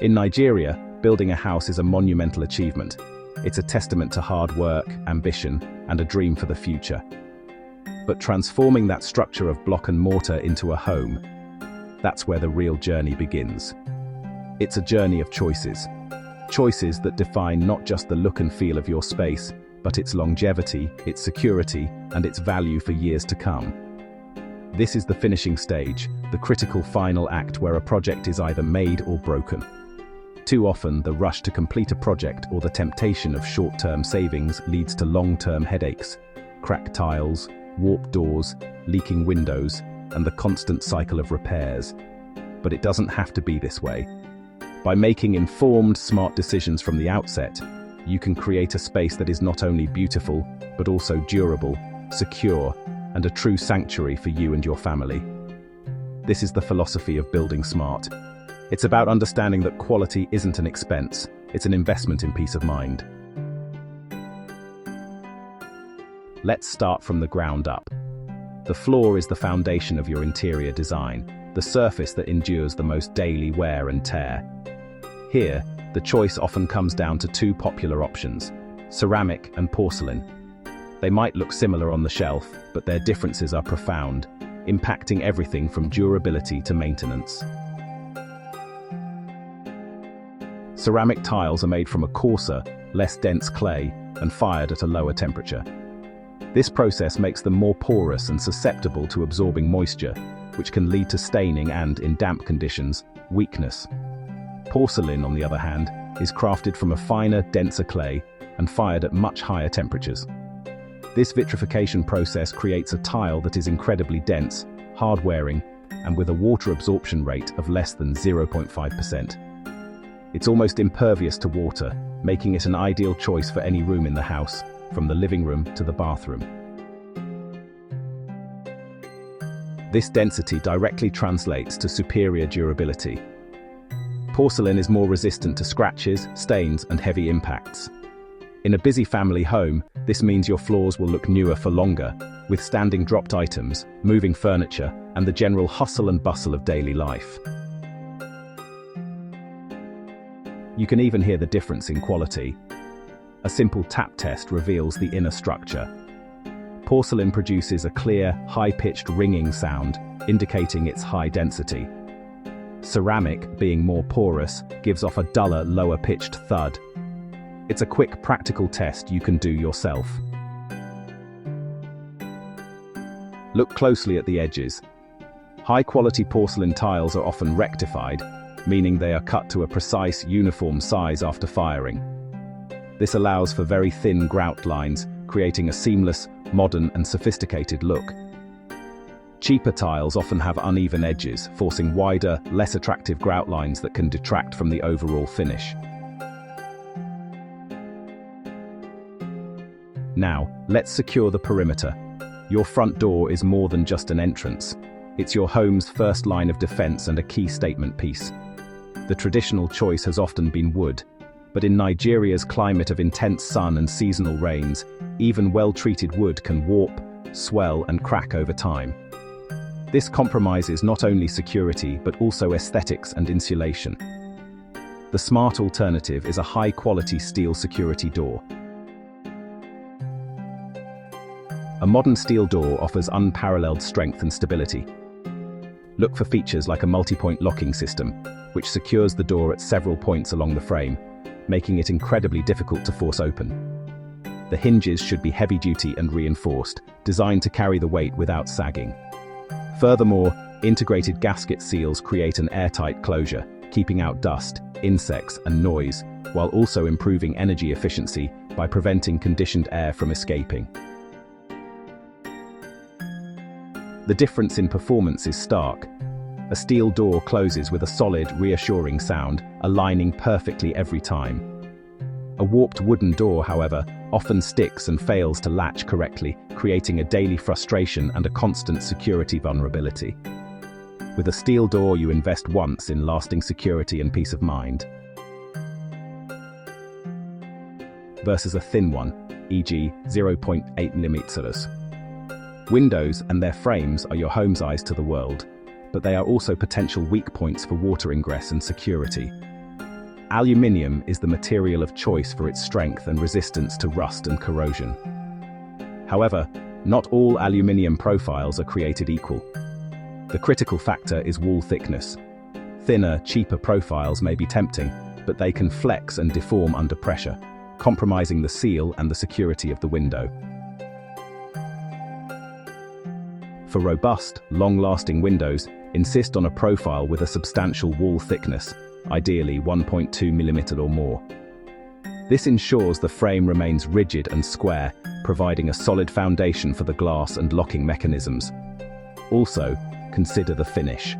In Nigeria, building a house is a monumental achievement. It's a testament to hard work, ambition, and a dream for the future. But transforming that structure of block and mortar into a home, that's where the real journey begins. It's a journey of choices. Choices that define not just the look and feel of your space, but its longevity, its security, and its value for years to come. This is the finishing stage, the critical final act where a project is either made or broken. Too often, the rush to complete a project or the temptation of short-term savings leads to long-term headaches, cracked tiles, warped doors, leaking windows, and the constant cycle of repairs. But it doesn't have to be this way. By making informed, smart decisions from the outset, you can create a space that is not only beautiful, but also durable, secure, and a true sanctuary for you and your family. This is the philosophy of building smart. It's about understanding that quality isn't an expense, it's an investment in peace of mind. Let's start from the ground up. The floor is the foundation of your interior design, the surface that endures the most daily wear and tear. Here, the choice often comes down to two popular options: ceramic and porcelain. They might look similar on the shelf, but their differences are profound, impacting everything from durability to maintenance. Ceramic tiles are made from a coarser, less dense clay and fired at a lower temperature. This process makes them more porous and susceptible to absorbing moisture, which can lead to staining and, in damp conditions, weakness. Porcelain, on the other hand, is crafted from a finer, denser clay and fired at much higher temperatures. This vitrification process creates a tile that is incredibly dense, hard-wearing, and with a water absorption rate of less than 0.5%. It's almost impervious to water, making it an ideal choice for any room in the house, from the living room to the bathroom. This density directly translates to superior durability. Porcelain is more resistant to scratches, stains, and heavy impacts. In a busy family home, this means your floors will look newer for longer, withstanding dropped items, moving furniture, and the general hustle and bustle of daily life. You can even hear the difference in quality. A simple tap test reveals the inner structure. Porcelain produces a clear, high-pitched ringing sound, indicating its high density. Ceramic, being more porous, gives off a duller, lower-pitched thud. It's a quick, practical test you can do yourself. Look closely at the edges. High-quality porcelain tiles are often rectified, meaning they are cut to a precise, uniform size after firing. This allows for very thin grout lines, creating a seamless, modern, and sophisticated look. Cheaper tiles often have uneven edges, forcing wider, less attractive grout lines that can detract from the overall finish. Now, let's secure the perimeter. Your front door is more than just an entrance. It's your home's first line of defense and a key statement piece. The traditional choice has often been wood, but in Nigeria's climate of intense sun and seasonal rains, even well-treated wood can warp, swell, and crack over time. This compromises not only security, but also aesthetics and insulation. The smart alternative is a high-quality steel security door. A modern steel door offers unparalleled strength and stability. Look for features like a multi-point locking system, which secures the door at several points along the frame, making it incredibly difficult to force open. The hinges should be heavy-duty and reinforced, designed to carry the weight without sagging. Furthermore, integrated gasket seals create an airtight closure, keeping out dust, insects, and noise, while also improving energy efficiency by preventing conditioned air from escaping. The difference in performance is stark. A steel door closes with a solid, reassuring sound, aligning perfectly every time. A warped wooden door, however, often sticks and fails to latch correctly, creating a daily frustration and a constant security vulnerability. With a steel door, you invest once in lasting security and peace of mind, versus a thin one, e.g. 0.8 mm. Windows and their frames are your home's eyes to the world, but they are also potential weak points for water ingress and security. Aluminium is the material of choice for its strength and resistance to rust and corrosion. However, not all aluminium profiles are created equal. The critical factor is wall thickness. Thinner, cheaper profiles may be tempting, but they can flex and deform under pressure, compromising the seal and the security of the window. For robust, long-lasting windows, insist on a profile with a substantial wall thickness, ideally 1.2 mm or more. This ensures the frame remains rigid and square, providing a solid foundation for the glass and locking mechanisms. Also, consider the finish.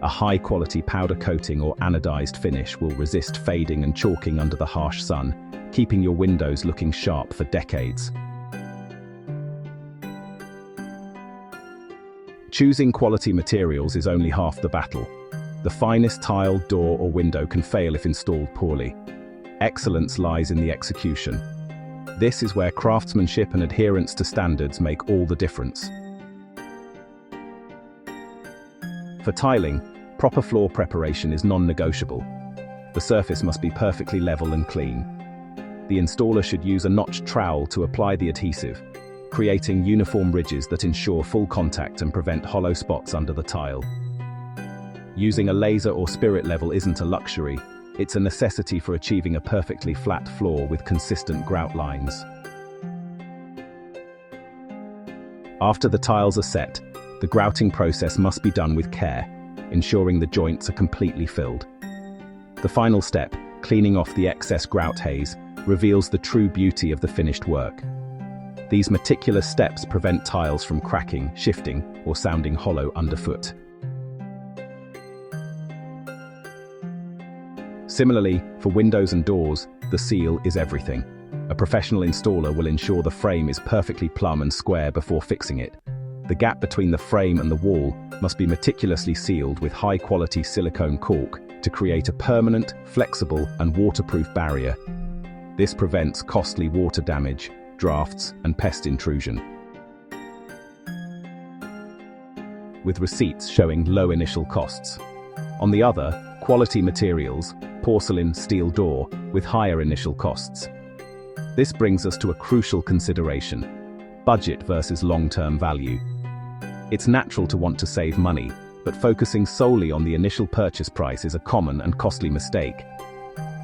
A high-quality powder coating or anodized finish will resist fading and chalking under the harsh sun, keeping your windows looking sharp for decades. Choosing quality materials is only half the battle. The finest tile, door, or window can fail if installed poorly. Excellence lies in the execution. This is where craftsmanship and adherence to standards make all the difference. For tiling, proper floor preparation is non-negotiable. The surface must be perfectly level and clean. The installer should use a notched trowel to apply the adhesive, creating uniform ridges that ensure full contact and prevent hollow spots under the tile. Using a laser or spirit level isn't a luxury, it's a necessity for achieving a perfectly flat floor with consistent grout lines. After the tiles are set, the grouting process must be done with care, ensuring the joints are completely filled. The final step, cleaning off the excess grout haze, reveals the true beauty of the finished work. These meticulous steps prevent tiles from cracking, shifting, or sounding hollow underfoot. Similarly, for windows and doors, the seal is everything. A professional installer will ensure the frame is perfectly plumb and square before fixing it. The gap between the frame and the wall must be meticulously sealed with high-quality silicone caulk to create a permanent, flexible, and waterproof barrier. This prevents costly water damage, drafts, and pest intrusion. With receipts showing low initial costs. On the other, quality materials, porcelain, steel door, with higher initial costs. This brings us to a crucial consideration: budget versus long-term value. It's natural to want to save money, but focusing solely on the initial purchase price is a common and costly mistake.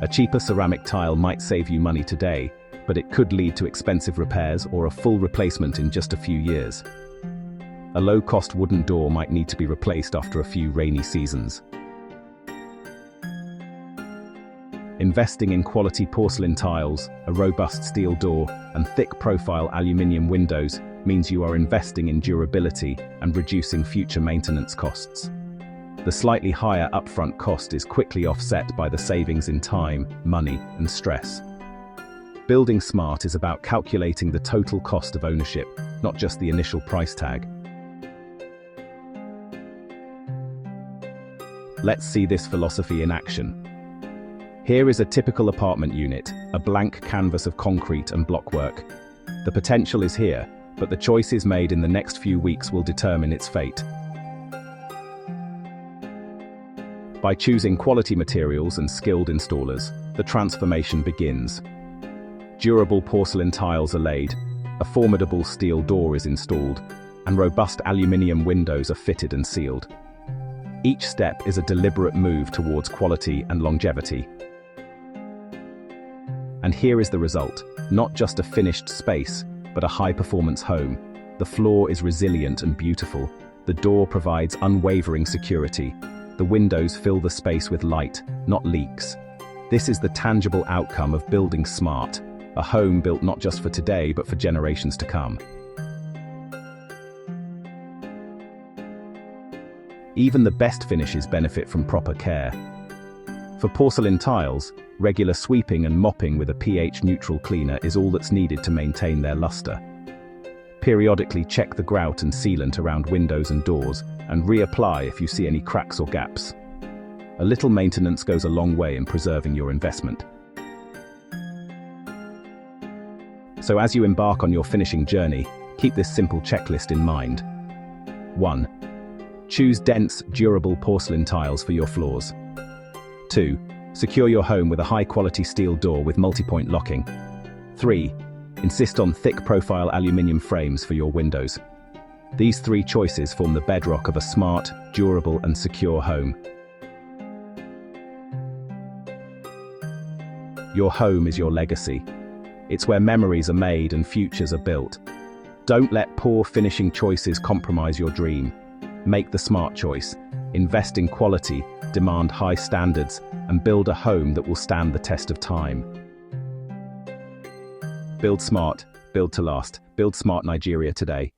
A cheaper ceramic tile might save you money today, but it could lead to expensive repairs or a full replacement in just a few years. A low-cost wooden door might need to be replaced after a few rainy seasons. Investing in quality porcelain tiles, a robust steel door, and thick-profile aluminium windows means you are investing in durability and reducing future maintenance costs. The slightly higher upfront cost is quickly offset by the savings in time, money, and stress. Building smart is about calculating the total cost of ownership, not just the initial price tag. Let's see this philosophy in action. Here is a typical apartment unit, a blank canvas of concrete and blockwork. The potential is here, but the choices made in the next few weeks will determine its fate. By choosing quality materials and skilled installers, the transformation begins. Durable porcelain tiles are laid, a formidable steel door is installed, and robust aluminium windows are fitted and sealed. Each step is a deliberate move towards quality and longevity. And here is the result, not just a finished space, but a high-performance home. The floor is resilient and beautiful. The door provides unwavering security. The windows fill the space with light, not leaks. This is the tangible outcome of building smart, a home built not just for today, but for generations to come. Even the best finishes benefit from proper care. For porcelain tiles, regular sweeping and mopping with a pH-neutral cleaner is all that's needed to maintain their luster. Periodically check the grout and sealant around windows and doors, and reapply if you see any cracks or gaps. A little maintenance goes a long way in preserving your investment. So as you embark on your finishing journey, keep this simple checklist in mind. 1. Choose dense, durable porcelain tiles for your floors. 2. Secure your home with a high-quality steel door with multi-point locking. 3. Insist on thick profile aluminium frames for your windows. These 3 choices form the bedrock of a smart, durable and secure home. Your home is your legacy. It's where memories are made and futures are built. Don't let poor finishing choices compromise your dream. Make the smart choice. Invest in quality, demand high standards, and build a home that will stand the test of time. Build smart, build to last. Build Smart Nigeria today.